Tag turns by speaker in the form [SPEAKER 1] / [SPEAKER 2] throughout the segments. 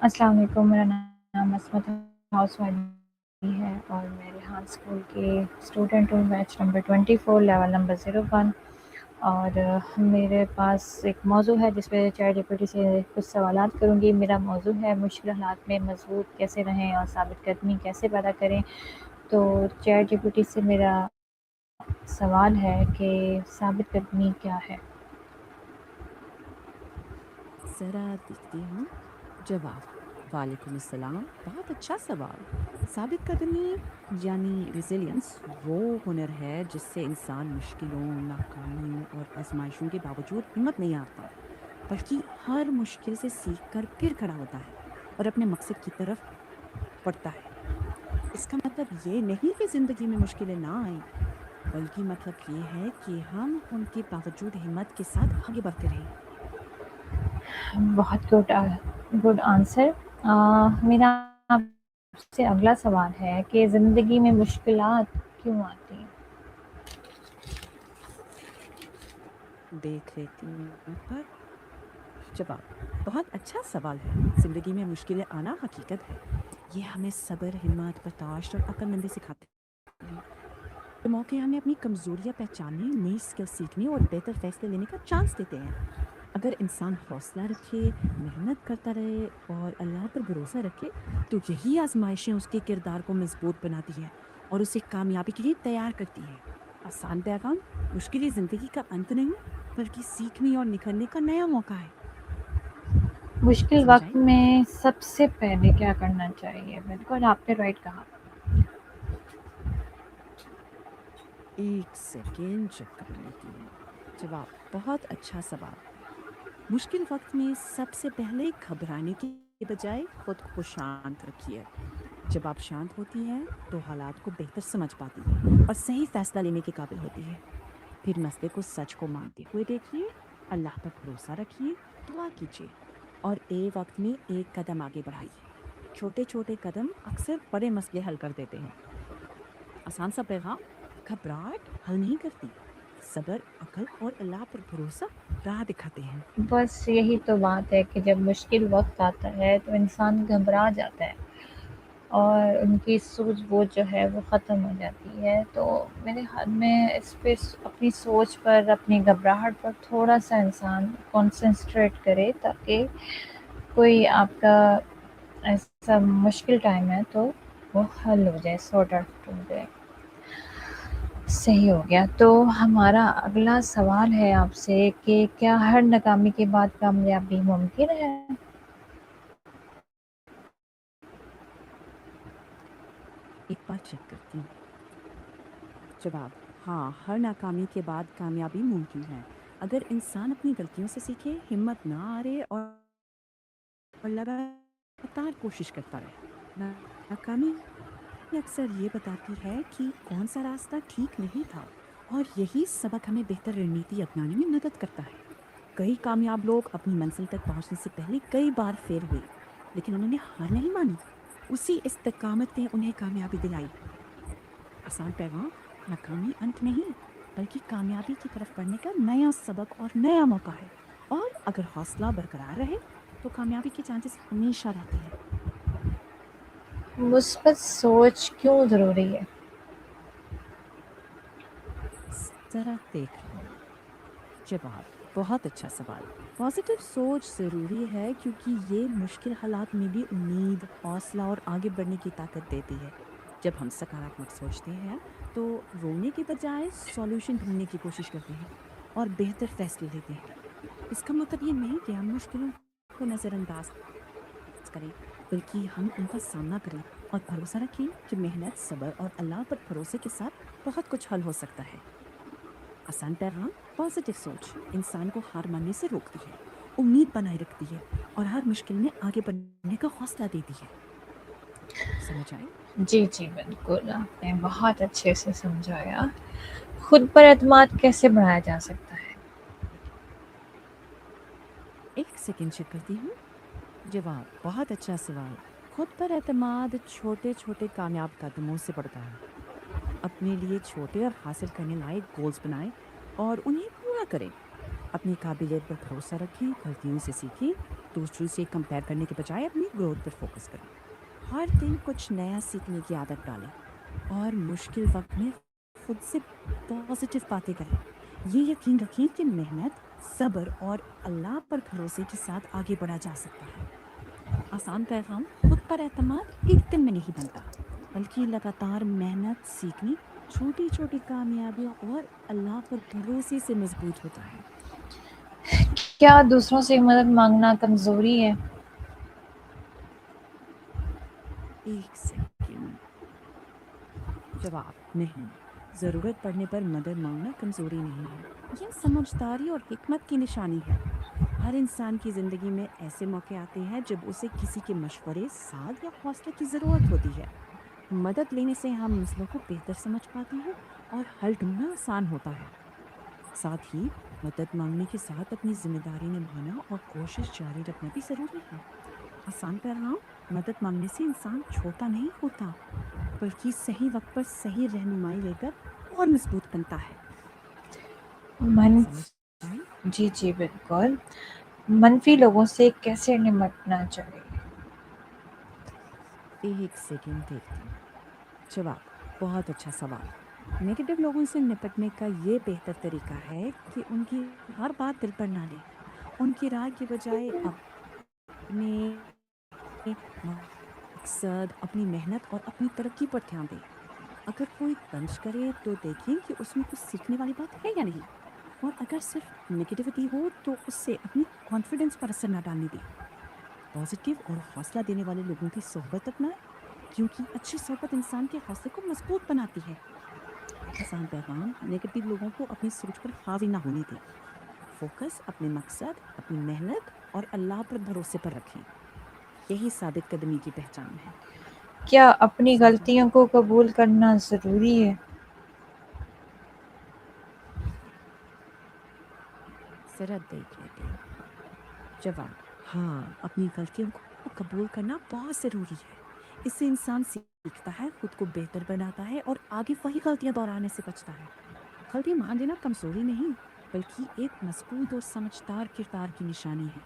[SPEAKER 1] السلام علیکم، میرا نام عصمت ہاؤس والی ہے اور میں ریحان اسکول کے اسٹوڈنٹ ہوں، بیچ نمبر 24، لیول نمبر 01۔ اور میرے پاس ایک موضوع ہے جس پہ چیٹ جی پی ٹی سے کچھ سوالات کروں گی۔ میرا موضوع ہے مشکل حالات میں مضبوط کیسے رہیں اور ثابت قدمی کیسے پیدا کریں۔ تو چیٹ جی پی ٹی سے میرا سوال ہے کہ ثابت قدمی کیا ہے؟
[SPEAKER 2] ذرا دیکھتی ہوں۔ جواب: وعلیکم السلام، بہت اچھا سوال۔ ثابت قدمی یعنی ریزیلینس وہ ہنر ہے جس سے انسان مشکلوں، ناکامیوں اور آزمائشوں کے باوجود ہمت نہیں ہارتا، بلکہ ہر مشکل سے سیکھ کر پھر کھڑا ہوتا ہے اور اپنے مقصد کی طرف بڑھتا ہے۔ اس کا مطلب یہ نہیں کہ زندگی میں مشکلیں نہ آئیں، بلکہ مطلب یہ ہے کہ ہم ان کے باوجود ہمت کے ساتھ آگے بڑھتے رہیں۔
[SPEAKER 1] بہت گڈ آنسر۔ میرا آپ سے اگلا سوال ہے کہ زندگی میں مشکلات کیوں آتی ہیں؟
[SPEAKER 2] دیکھ لیتی ہوں یہاں پر۔ جواب: بہت اچھا سوال ہے۔ زندگی میں مشکلیں آنا حقیقت ہے۔ یہ ہمیں صبر، ہمت، برداشت اور عقل مندی سکھاتے ہیں۔ یہ موقع ہمیں اپنی کمزوریاں پہچاننے، نئی اسکل سیکھنے اور بہتر فیصلے لینے کا چانس دیتے ہیں۔ اگر انسان حوصلہ رکھے، محنت کرتا رہے اور اللہ پر بھروسہ رکھے تو یہی آزمائشیں اس کے کردار کو مضبوط بناتی ہے اور اسے کامیابی کے لیے تیار کرتی ہے۔ آسان پیغام: مشکلیں زندگی کا انت نہیں، بلکہ سیکھنے اور نکھرنے کا نیا موقع ہے۔
[SPEAKER 1] مشکل
[SPEAKER 2] سمجھ
[SPEAKER 1] وقت
[SPEAKER 2] آئی؟
[SPEAKER 1] میں سب سے پہلے کیا کرنا چاہیے؟ بالکل آپ نے رائٹ کہا۔
[SPEAKER 2] ایک سیکنڈ چیک کر لیتی ہوں۔ جواب: بہت اچھا سوال۔ مشکل وقت میں سب سے پہلے گھبرانے کے بجائے خود کو شانت رکھیے۔ جب آپ شانت ہوتی ہیں تو حالات کو بہتر سمجھ پاتی ہے اور صحیح فیصلہ لینے کے قابل ہوتی ہے۔ پھر مسئلے کو سچ کو مانتے ہوئے دیکھیے، اللہ پر بھروسہ رکھیے، دعا کیجیے اور ایک وقت میں ایک قدم آگے بڑھائیے۔ چھوٹے چھوٹے قدم اکثر بڑے مسئلے حل کر دیتے ہیں۔ آسان سا پیغام: گھبراہٹ حل نہیں کرتی، صبر، عقل اور اللہ پر بھروسہ راہ دکھاتے ہیں۔
[SPEAKER 1] بس یہی تو بات ہے کہ جب مشکل وقت آتا ہے تو انسان گھبرا جاتا ہے اور ان کی سوجھ بوجھ جو ہے وہ ختم ہو جاتی ہے۔ تو میرے خیال میں اس پہ اپنی سوچ پر، اپنی گھبراہٹ پر تھوڑا سا انسان کنسنٹریٹ کرے تاکہ کوئی آپ کا ایسا مشکل ٹائم ہے تو وہ حل ہو جائے، سارٹ آؤٹ ہو جائے۔ صحیح ہو گیا۔ تو ہمارا اگلا سوال ہے آپ سے کہ کیا ہر ناکامی کے بعد کامیابی ممکن ہے؟
[SPEAKER 2] ایک بار چیک کرتی ہوں۔ جواب: ہاں، ہر ناکامی کے بعد کامیابی ممکن ہے، اگر انسان اپنی غلطیوں سے سیکھے، ہمت نہ ہارے اور لگاتار کوشش کرتا رہے۔ ناکامی اکثر یہ بتاتی ہے کہ کون سا راستہ ٹھیک نہیں تھا اور یہی سبق ہمیں بہتر رننیتی اپنانے میں مدد کرتا ہے۔ کئی کامیاب لوگ اپنی منزل تک پہنچنے سے پہلے کئی بار فیل ہوئے، لیکن انہوں نے ہار نہیں مانی۔ اسی استقامت نے انہیں کامیابی دلائی۔ آسان پیغام: ناکامی انت نہیں، بلکہ کامیابی کی طرف بڑھنے کا نیا سبق اور نیا موقع ہے، اور اگر حوصلہ برقرار رہے تو کامیابی کے چانسز ہمیشہ رہتے ہیں۔
[SPEAKER 1] مثبت سوچ کیوں ضروری ہے؟
[SPEAKER 2] ذرا دیکھ لوں۔ جواب: بہت اچھا سوال۔ پازیٹیو سوچ ضروری ہے کیونکہ یہ مشکل حالات میں بھی امید، حوصلہ اور آگے بڑھنے کی طاقت دیتی ہے۔ جب ہم سکاراتمک سوچتے ہیں تو رونے کے بجائے سولوشن ڈھونڈنے کی کوشش کرتے ہیں اور بہتر فیصلے لیتے ہیں۔ اس کا مطلب یہ نہیں کہ ہم مشکلوں کو نظر انداز کریں، بلکہ ہم ان کا سامنا کریں اور بھروسہ رکھیں کہ محنت، صبر اور اللہ پر بھروسے کے ساتھ بہت کچھ حل ہو سکتا ہے۔ آسان پیغام: پازیٹیو سوچ انسان کو ہار ماننے سے روکتی ہے، امید بنائے رکھتی ہے اور ہر مشکل میں آگے بڑھنے کا حوصلہ دیتی ہے۔ سمجھ آئی؟
[SPEAKER 1] جی جی بالکل، آپ نے بہت اچھے سے سمجھایا۔ خود پر اعتماد کیسے بڑھایا جا سکتا ہے؟
[SPEAKER 2] ایک سیکنڈ چیک کرتی ہوں۔ جواب: بہت اچھا سوال۔ خود پر اعتماد چھوٹے چھوٹے کامیاب قدموں سے بڑھتا ہے۔ اپنے لیے چھوٹے اور حاصل کرنے لائق گولز بنائیں اور انہیں پورا کریں۔ अपनी काबिलियत पर भरोसा रखें, गलतियों से सीखें, दूसरों से कंपेयर करने के बजाय अपनी ग्रोथ पर फोकस करें। हर दिन कुछ नया सीखने की आदत डालें और मुश्किल वक्त में खुद से पॉजिटिव बातें करें। ये यकीन रखें कि मेहनत, सब्र और अल्लाह पर भरोसे के साथ आगे बढ़ा जा सकता है। आसान पैगाम: खुद पर एतमाद एक दिन में नहीं बनता, बल्कि लगातार मेहनत, सीखनी, छोटी छोटी कामयाबियां और अल्लाह पर भरोसे से मजबूत होता है।
[SPEAKER 1] क्या दूसरों से मदद मांगना कमज़ोरी है?
[SPEAKER 2] एक सेकंड। जवाब: नहीं, ज़रूरत पड़ने पर मदद मांगना कमज़ोरी नहीं है, यह समझदारी और हिकमत की निशानी है। हर इंसान की ज़िंदगी में ऐसे मौके आते हैं जब उसे किसी के मशवरे, साथ या हौसले की ज़रूरत होती है। मदद लेने से हम मसलों को बेहतर समझ पाते हैं और हल ढूंढना आसान होता है। साथ ही मदद मांगने के साथ अपनी जिम्मेदारी निभाना और कोशिश जारी रखना भी ज़रूरी है। आसान पैगाम: मदद मांगने से इंसान छोटा नहीं होता, बल्कि सही वक्त पर सही रहनुमाई लेकर और मजबूत बनता है।
[SPEAKER 1] मन
[SPEAKER 2] समझ आई?
[SPEAKER 1] जी, जी, बिल्कुल। मनफ़ी लोगों से कैसे निपटना चाहिए?
[SPEAKER 2] एक सेकंड देखती हूँ। जवाब: बहुत अच्छा सवाल। नेगेटिव लोगों से निपटने का ये बेहतर तरीका है कि उनकी हर बात दिल पर ना लें। उनकी राय के बजाय अपने मकसद, अपनी मेहनत और अपनी तरक्की पर ध्यान दें। अगर कोई तंज करे तो देखें कि उसमें कुछ सीखने वाली बात है या नहीं, और अगर सिर्फ नेगेटिविटी हो तो उससे अपनी कॉन्फिडेंस पर असर ना डालने दें। पॉजिटिव और हौसला देने वाले लोगों की सोहबत अपनाएं, क्योंकि अच्छी सोहबत इंसान के हौसले को मजबूत बनाती है। आसान पैगाम: नेगेटिव लोगों को अपनी सोच पर हावी ना होने दें। फोकस अपने मकसद, अपनी मेहनत और अल्लाह पर भरोसे पर रखें। यही साबित कदमी की पहचान है।
[SPEAKER 1] क्या अपनी
[SPEAKER 2] समझा?
[SPEAKER 1] गलतियों को कबूल करना ज़रूरी है?
[SPEAKER 2] जरा देख लेते हैं। जवाब: हाँ, अपनी गलतियों को कबूल करना बहुत ज़रूरी है। इससे इंसान सीखता है, खुद को बेहतर बनाता है और आगे वही गलतियां दोहराने से बचता है। गलती मान लेना कमजोरी नहीं, बल्कि एक मजबूत और समझदार किरदार की निशानी है।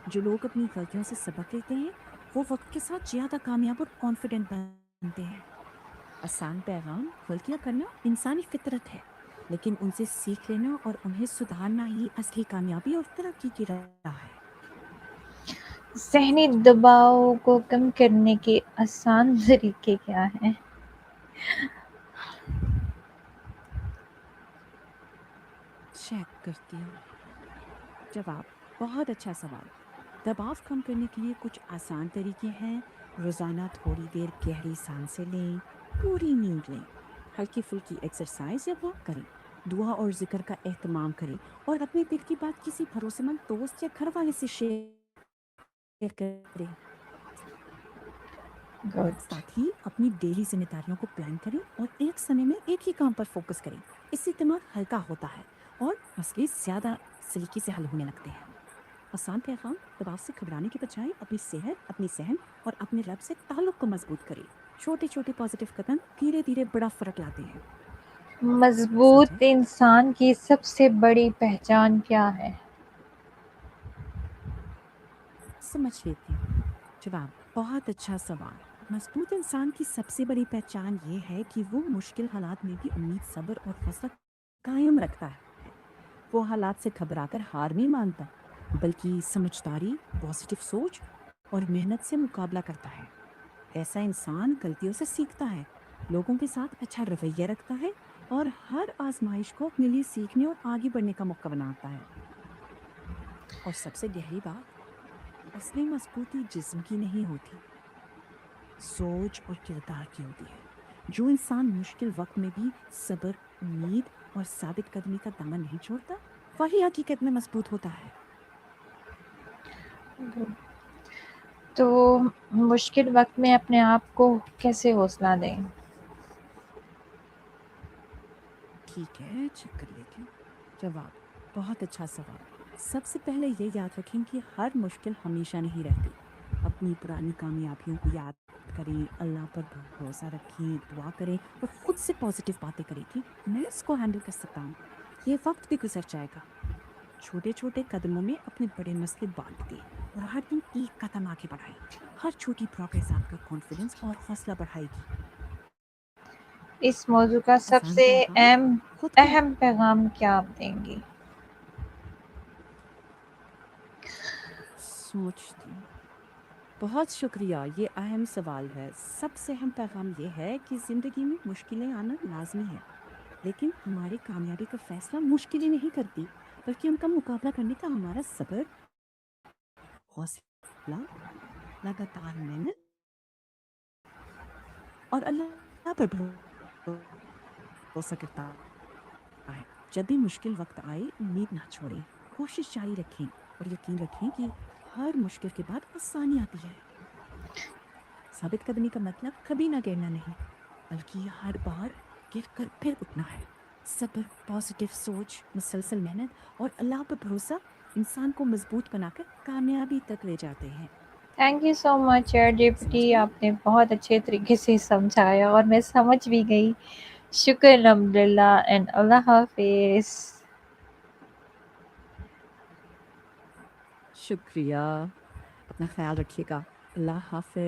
[SPEAKER 2] जो लोग अपनी गलतियों से सबक लेते हैं, वो वक्त के साथ ज़्यादा कामयाब और कॉन्फिडेंट बनते हैं। आसान पैगाम: गलतियां करना इंसानी फितरत है, लेकिन उनसे सीख लेना और उन्हें सुधारना ही असली कामयाबी और तरक्की की राह है।
[SPEAKER 1] ज़हनी
[SPEAKER 2] समझा?
[SPEAKER 1] दबाव को कम करने के आसान तरीके क्या हैं?
[SPEAKER 2] चेक करती हूँ। जवाब: बहुत अच्छा सवाल। दबाव कम करने के लिए कुछ आसान तरीके हैं। रोजाना थोड़ी देर गहरी सांसें लें, पूरी नींद लें, हल्की फुल्की एक्सरसाइज या वॉक करें, दुआ और जिक्र का एहतमाम करें, और अपने दिल की बात किसी भरोसेमंद दोस्त या घर वाले से शेयर करें।
[SPEAKER 1] गुड।
[SPEAKER 2] साथ ही अपनी डेली जिम्मेदारियों को प्लान करें और एक समय में एक ही काम पर फोकस करें। इससे दिमाग हल्का होता है और मसले ज्यादा सलीके से हल होने लगते हैं। आसान पैगाम: दबाव से घबराने के बजाय अपनी सेहत, अपनी सहन और अपने रब से ताल्लुक को मजबूत करें। छोटे छोटे पॉजिटिव कदम धीरे धीरे बड़ा फर्क लाते हैं। समझे?
[SPEAKER 1] मज़बूत इंसान की सबसे बड़ी पहचान क्या है?
[SPEAKER 2] समझ लेती हूँ। जवाब: बहुत अच्छा सवाल। मजबूत इंसान की सबसे बड़ी पहचान ये है कि वो मुश्किल हालात में भी उम्मीद, सब्र और हौसला कायम रखता है। वो हालात से घबराकर हार नहीं मानता, बल्कि समझदारी, पॉजिटिव सोच और मेहनत से मुकाबला करता है। ऐसा इंसान गलतियों से सीखता है, लोगों के साथ अच्छा रवैया रखता है और हर आजमाइश को अपने लिए सीखने और आगे बढ़ने का मौका बनाता है। और सबसे गहरी बात, असली मजबूती जिस्म की नहीं होती, सोच और किरदार की होती है। जो इंसान मुश्किल वक्त में भी सब्र, उम्मीद और साबित कदमी का दामन नहीं छोड़ता, वही हकीकत में मजबूत होता है।
[SPEAKER 1] गुड। तो मुश्किल वक़्त में अपने आप को कैसे हौसला दें?
[SPEAKER 2] ठीक है, चेक कर लेती हूँ। जवाब: बहुत अच्छा सवाल। सबसे पहले ये याद रखें कि हर मुश्किल हमेशा नहीं रहती। अपनी पुरानी कामयाबियों को याद करें, अल्लाह पर भरोसा रखें, दुआ करें और खुद से पॉजिटिव बातें करें कि मैं इसको हैंडल कर सकता हूँ। ये वक्त भी गुजर जाएगा। छोटे छोटे कदमों में अपने बड़े मसले बांट दिए और हर दिन एक कदम आगे बढ़ाए। हर छोटी प्रोग्रेस आपका कॉन्फिडेंस और हौसला बढ़ाएगी।
[SPEAKER 1] इस मौजू का
[SPEAKER 2] आसान
[SPEAKER 1] सबसे
[SPEAKER 2] पैगाम खुद को
[SPEAKER 1] अहम पैगाम क्या आप देंगी?
[SPEAKER 2] सोचती हूँ। बहुत शुक्रिया, ये अहम सवाल है। सबसे अहम पैगाम ये है कि ज़िंदगी में मुश्किलें आना लाज़मी है, लेकिन हमारी कामयाबी का फ़ैसला मुश्किलें नहीं करती, बल्कि उनका मुकाबला करने का हमारा सब्र, हौसला, लगातार मेहनत और अल्लाह पर भरोसा करता है। जब भी मुश्किल वक़्त आए, उम्मीद ना छोड़ें, कोशिश जारी रखें और यकीन रखें कि हर मुश्किल के बाद आसानी आती है। साबित कदमी का मतलब कभी ना गिरना नहीं, बल्कि हर बार गिरकर फिर उठना है। सब्र, पॉजिटिव सोच, मुसलसल मेहनत और अल्लाह पर भरोसा इंसान को मजबूत बनाकर कामयाबी तक ले जाते हैं।
[SPEAKER 1] Thank you so much chat
[SPEAKER 2] समझ
[SPEAKER 1] जीपीटी,
[SPEAKER 2] गई?
[SPEAKER 1] आपने बहुत अच्छे तरीके से समझाया और मैं समझ भी गई। शुक्र अल्हम्दुलिल्लाह एंड अल्लाह हाफ़िज़।
[SPEAKER 2] शुक्रिया। अपना ख्याल रखिएगा। अल्लाह हाफ़िज़।